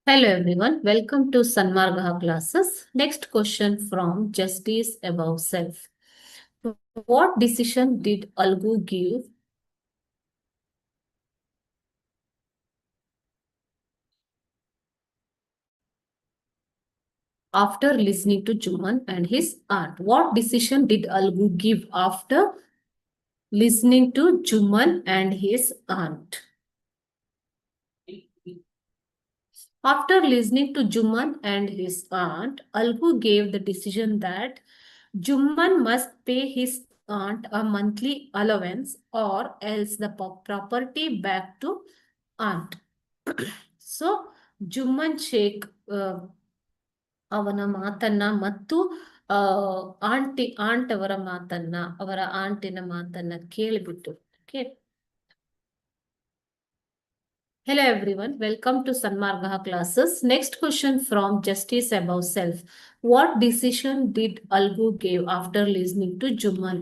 Hello everyone, welcome to Sanmargaha classes. Next question from Justice Above Self. What decision did Algu give after listening to Juman and his aunt? What decision did Algu give after listening to Juman and his aunt? After listening to Juman and his aunt, Algu gave the decision that Juman must pay his aunt a monthly allowance or else the property back to aunt. So Jumman Sheikh ಅವನ ಮಾತನ್ನ ಮತ್ತು ant ಅವರ ಮಾತನ್ನ ಅವರ ಆಂಟಿನ ಮಾತನ್ನ ಕೇಳಿಬಿಟ್ಟು okay. Hello everyone, welcome to Sanmargaha classes. Next question from Justice Above Self. What decision did Algu give after listening to Juman?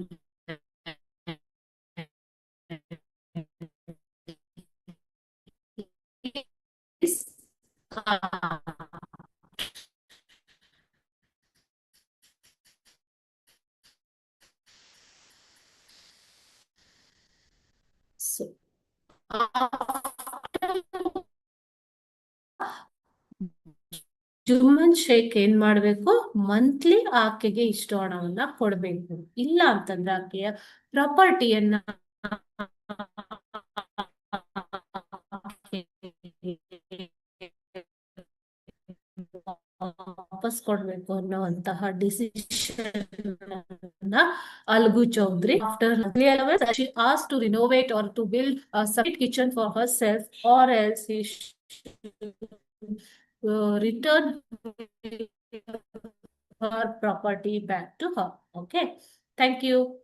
So, Jumman Sheikh ಏನ್ ಮಾಡ್ಬೇಕು, monthly ಆಕೆಗೆ ಇಷ್ಟು ಹಣವನ್ನ ಕೊಡ್ಬೇಕು. ಇಲ್ಲ ಅಂತಂದ್ರೆ ಆಕೆಯ ಪ್ರಾಪರ್ಟಿಯನ್ನ ವಾಪಸ್ ಕೊಡ್ಬೇಕು ಅನ್ನುವಂತಹ decision Algu Chaudhary. After allowance, she asked to renovate or to build a separate kitchen for herself, or else he return her property back to her. Okay. Thank you.